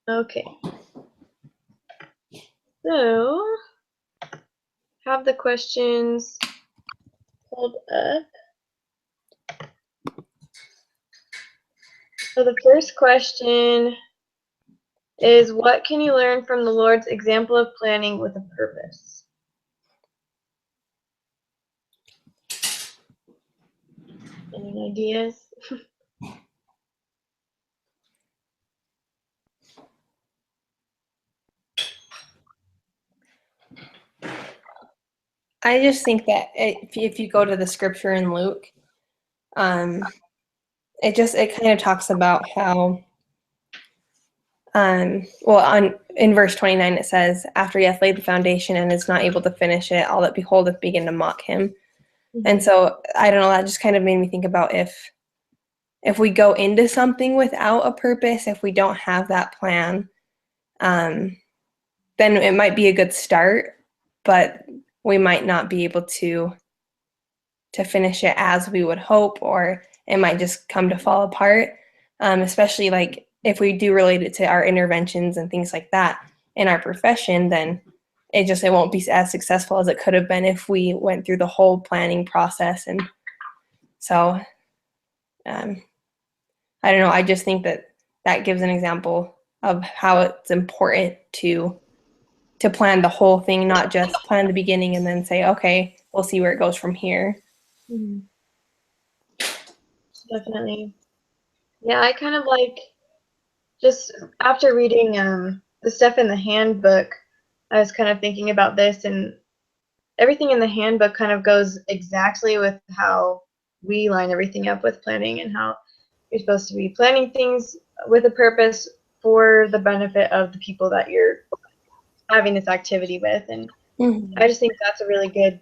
Okay. So, have the questions pulled up. So the first question is, what can you learn from the Lord's example of planning with a purpose? Any ideas? I just think that if you go to the scripture in Luke, it kind of talks about how, in verse 29 it says, after he hath laid the foundation and is not able to finish it, all that beholdeth begin to mock him. Mm-hmm. And so I don't know, that just kind of made me think about if we go into something without a purpose, if we don't have that plan, then it might be a good start, but we might not be able to finish it as we would hope, or it might just come to fall apart, especially like if we do relate it to our interventions and things like that in our profession, then it won't be as successful as it could have been if we went through the whole planning process. And so I don't know, I just think that gives an example of how it's important to plan the whole thing, not just plan the beginning and then say, okay, we'll see where it goes from here. Mm-hmm. Definitely. Yeah, I kind of like, just after reading the stuff in the handbook, I was kind of thinking about this, and everything in the handbook kind of goes exactly with how we line everything up with planning, and how you're supposed to be planning things with a purpose for the benefit of the people that you're having this activity with. And I just think that's a really good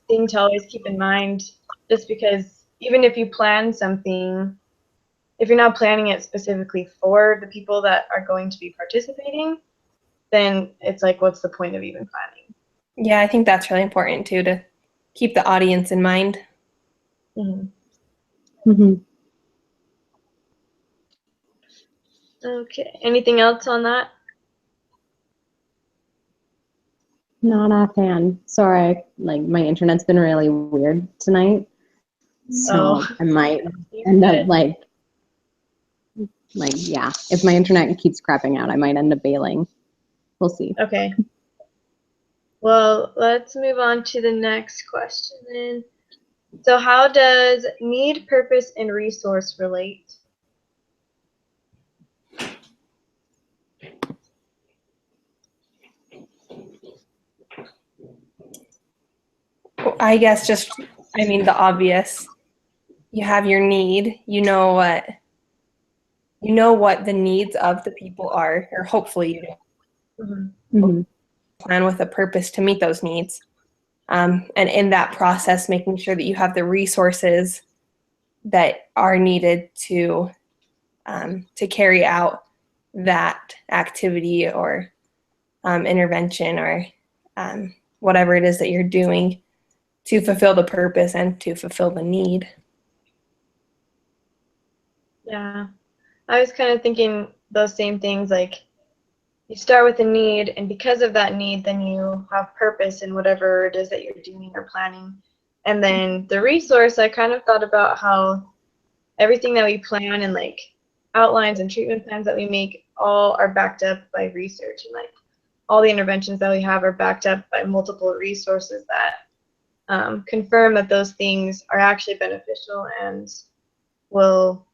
thing to always keep in mind, just because even if you plan something, if you're not planning it specifically for the people that are going to be participating, then it's like, what's the point of even planning? Yeah, I think that's really important too, to keep the audience in mind. Mm-hmm. Mm-hmm. Okay, anything else on that? Not offhand. Sorry, like my internet's been really weird tonight, so I might end up like yeah. If my internet keeps crapping out, I might end up bailing. We'll see. Okay. Well, let's move on to the next question then. So how does need, purpose, and resource relate? I guess the obvious. You have your need, you know what the needs of the people are, or hopefully you do. Mm-hmm. Mm-hmm. Plan with a purpose to meet those needs. And in that process, making sure that you have the resources that are needed to carry out that activity or intervention, or whatever it is that you're doing to fulfill the purpose and to fulfill the need. Yeah, I was kind of thinking those same things, like you start with a need, and because of that need, then you have purpose in whatever it is that you're doing or planning. And then the resource, I kind of thought about how everything that we plan and like outlines and treatment plans that we make all are backed up by research, and like all the interventions that we have are backed up by multiple resources that confirm that those things are actually beneficial and will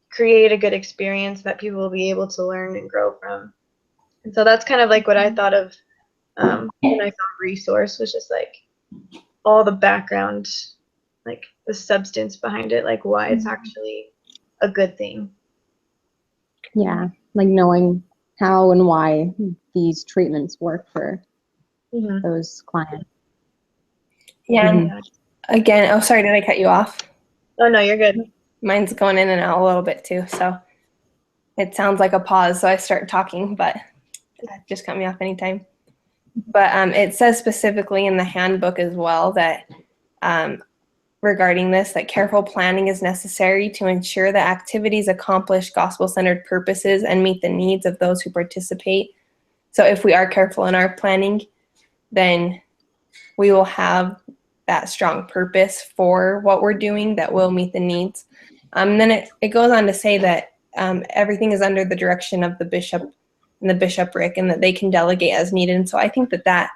create a good experience that people will be able to learn and grow from. And so that's kind of like what I thought of when I saw resource, was just like all the background, like the substance behind it, like why it's actually a good thing. Yeah, like knowing how and why these treatments work for those clients. Yeah. Again, oh, sorry, did I cut you off? Oh, no, you're good. Mine's going in and out a little bit too, so it sounds like a pause, so I start talking, but just cut me off anytime. But it says specifically in the handbook as well that regarding this, that careful planning is necessary to ensure that activities accomplish gospel-centered purposes and meet the needs of those who participate. So if we are careful in our planning, then we will have that strong purpose for what we're doing that will meet the needs. Then it goes on to say that everything is under the direction of the bishop and the bishopric, and that they can delegate as needed. And so I think that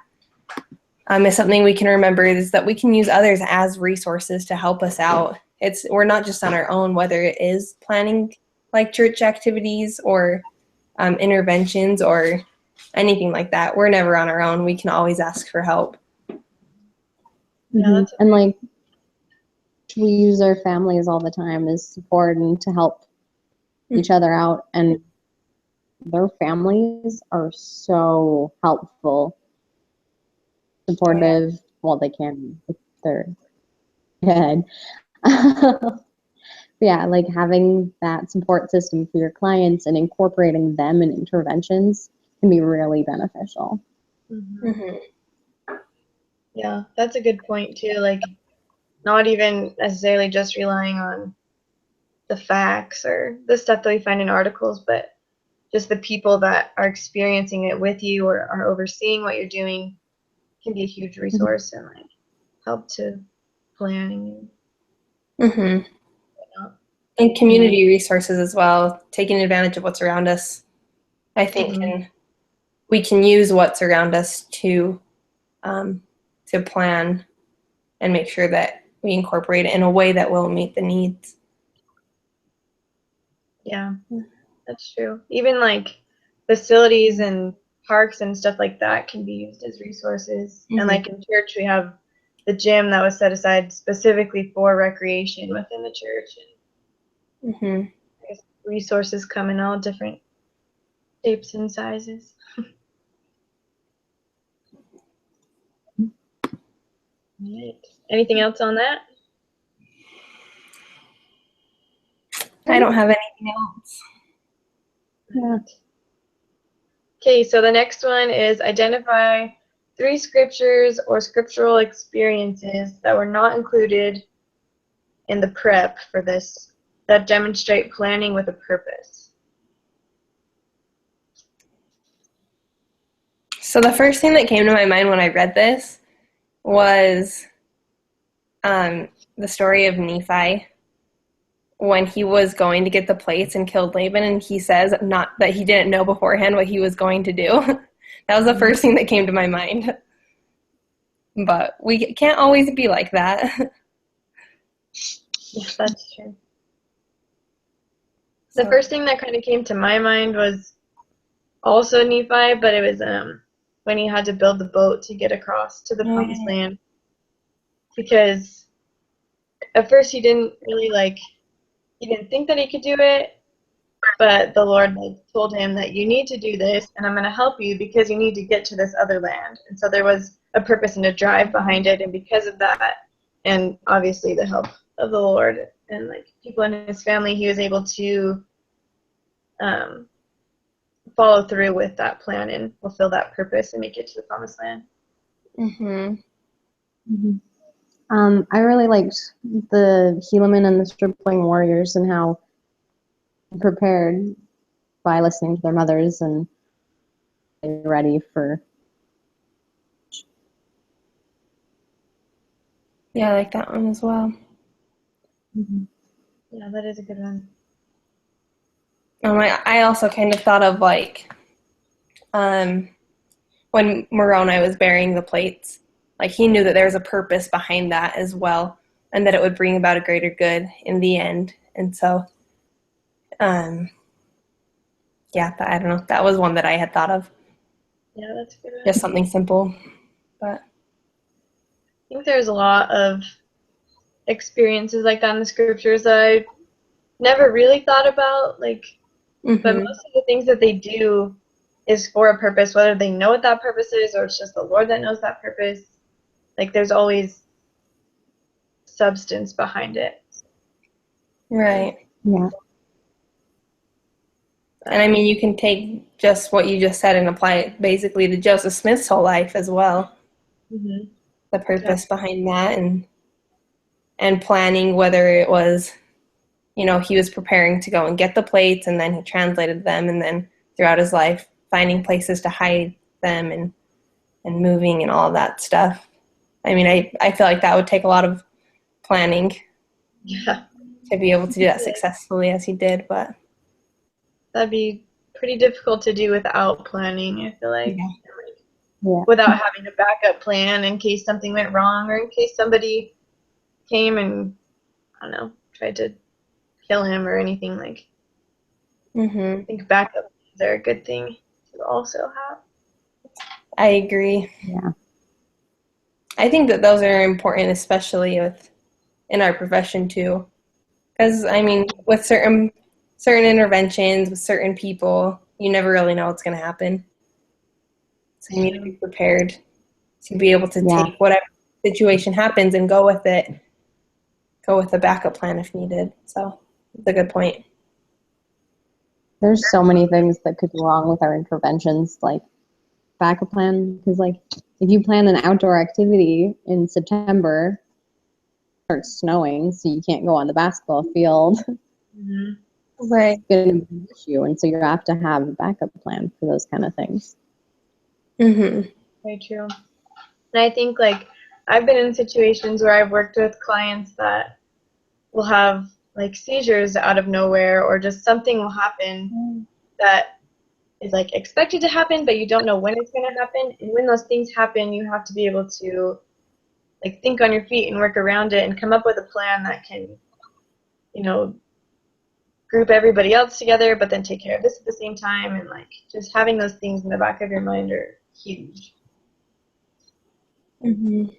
is something we can remember, is that we can use others as resources to help us out. We're not just on our own, whether it is planning like church activities or interventions or anything like that. We're never on our own. We can always ask for help. Yeah, and like we use our families all the time as support and to help each other out, and their families are so helpful, supportive. Well, they can if they're good. Yeah, like having that support system for your clients and incorporating them in interventions can be really beneficial. Yeah, that's a good point too. Like, not even necessarily just relying on the facts or the stuff that we find in articles, but just the people that are experiencing it with you or are overseeing what you're doing can be a huge resource and like help to planning. And community resources as well, taking advantage of what's around us. I think we can use what's around us to plan and make sure that we incorporate it in a way that will meet the needs. Yeah, that's true. Even like facilities and parks and stuff like that can be used as resources. And like in church, we have the gym that was set aside specifically for recreation within the church. And I guess resources come in all different shapes and sizes. Right. Anything else on that? I don't have anything else. Yeah. Okay, so the next one is identify 3 scriptures or scriptural experiences that were not included in the prep for this that demonstrate planning with a purpose. So the first thing that came to my mind when I read this was the story of Nephi when he was going to get the plates and killed Laban, and he says not that he didn't know beforehand what he was going to do. That was the first thing that came to my mind. But we can't always be like that. Yeah, that's true. The first thing that kind of came to my mind was also Nephi, but it was when he had to build the boat to get across to the promised land. Because at first he didn't really he didn't think that he could do it, but the Lord told him that you need to do this, and I'm going to help you because you need to get to this other land. And so there was a purpose and a drive behind it, and because of that, and obviously the help of the Lord and people in his family, he was able to follow through with that plan and fulfill that purpose and make it to the promised land. I really liked the Helaman and the stripling warriors and how prepared by listening to their mothers and ready for. Yeah, I like that one as well. Yeah, that is a good one. I also kind of thought of when Moroni was burying the plates, he knew that there was a purpose behind that as well, and that it would bring about a greater good in the end. And so, I don't know. That was one that I had thought of. Yeah, that's a good one. Just something simple, but I think there's a lot of experiences like that in the scriptures that I never really thought about, but most of the things that they do is for a purpose, whether they know what that purpose is or it's just the Lord that knows that purpose. There's always substance behind it. Right. Yeah. And you can take just what you just said and apply it basically to Joseph Smith's whole life as well. The purpose behind that, and and planning, whether it was, he was preparing to go and get the plates and then he translated them, and then throughout his life finding places to hide them and moving and all that stuff. I mean, I feel like that would take a lot of planning Yeah. to be able to do that successfully as he did, but That'd be pretty difficult to do without planning, I feel like. Yeah. Without having a backup plan in case something went wrong or in case somebody came and, I don't know, tried to kill him or anything. Like, I think backup plans are a good thing to also have. I agree. Yeah. I think that those are important, especially in our profession too. Because, I mean, with certain interventions, with certain people, you never really know what's going to happen. So you need to be prepared to be able to take whatever situation happens and go with it. Go with a backup plan if needed. So it's a good point. There's so many things that could go wrong with our interventions, like backup plan. Because, like, if you plan an outdoor activity in September, it starts snowing, so you can't go on the basketball field. Right. It's going to be an issue, and so you have to have a backup plan for those kind of things. Very true. And I think, like, I've been in situations where I've worked with clients that will have, like, seizures out of nowhere, or just something will happen that is, like, expected to happen, but you don't know when it's going to happen. And when those things happen, you have to be able to, like, think on your feet and work around it and come up with a plan that can, group everybody else together, but then take care of this at the same time. And, like, just having those things in the back of your mind are huge. Right.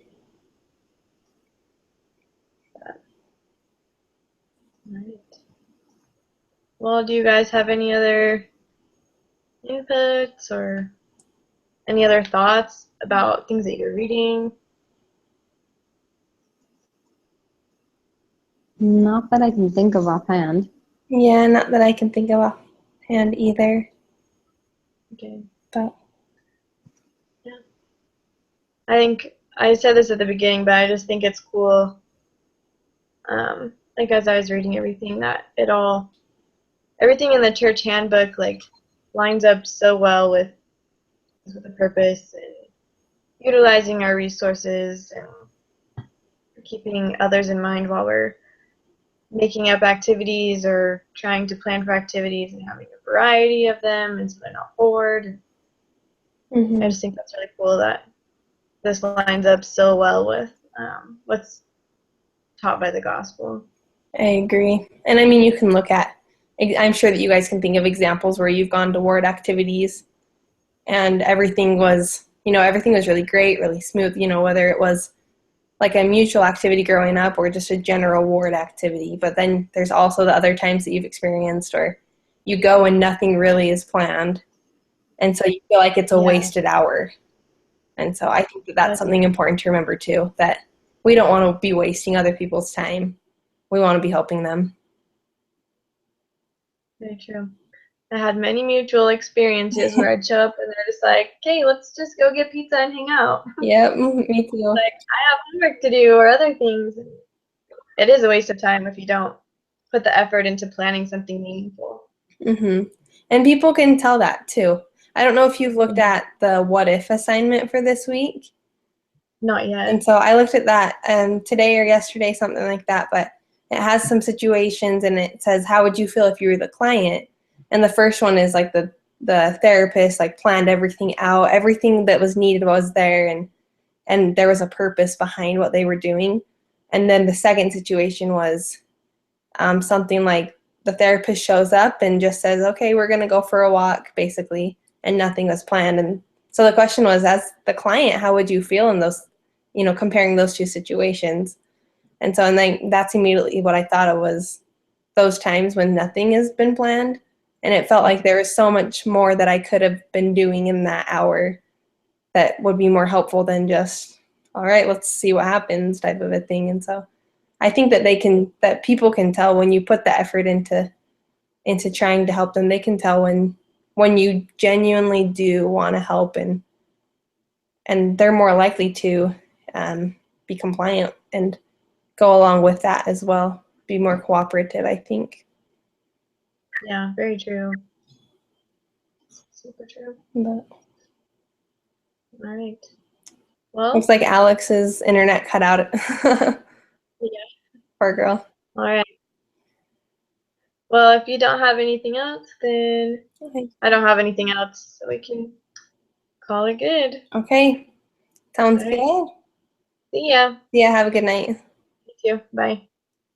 Well, do you guys have any other inputs or any other thoughts about things that you're reading? Not that I can think of offhand. Yeah, not that I can think of offhand either. Okay. But yeah. I think I said this at the beginning, but I just think it's cool. Like, as I was reading everything, that everything in the church handbook, like, lines up so well with the purpose and utilizing our resources and keeping others in mind while we're making up activities or trying to plan for activities, and having a variety of them and so they're not bored. I just think that's really cool that this lines up so well with what's taught by the gospel. I agree. And I mean, you can look at, I'm sure that you guys can think of examples where you've gone to ward activities and everything was really great, really smooth, whether it was like a mutual activity growing up or just a general ward activity. But then there's also the other times that you've experienced where you go and nothing really is planned. And so you feel like it's a wasted hour. And so I think that that's something important to remember too, that we don't want to be wasting other people's time. We want to be helping them. Very true. I had many mutual experiences where I'd show up and they're just like, "Okay, let's just go get pizza and hang out." Yep, me too. Like, I have homework to do or other things. It is a waste of time if you don't put the effort into planning something meaningful. And people can tell that too. I don't know if you've looked at the what if assignment for this week. Not yet. And so I looked at that today or yesterday, something like that, but it has some situations and it says, how would you feel if you were the client? And the first one is like the therapist like planned everything out, everything that was needed was there, and there was a purpose behind what they were doing. And then the second situation was something like the therapist shows up and just says, okay, we're going to go for a walk, basically, and nothing was planned. And so the question was, as the client, how would you feel in those, comparing those two situations? And so, and then that's immediately what I thought of was those times when nothing has been planned. And it felt like there was so much more that I could have been doing in that hour that would be more helpful than just, all right, let's see what happens type of a thing. And so I think that that people can tell when you put the effort into trying to help them. They can tell when you genuinely do want to help, and they're more likely to be compliant and go along with that as well. Be more cooperative, I think. Yeah, very true. Super true. But All right. Well, looks like Alex's internet cut out. yeah. Poor girl. All right. Well, if you don't have anything else, then Okay. I don't have anything else, so we can call it good. Okay. Sounds All right. good. See ya. Yeah, have a good night. You too. Bye.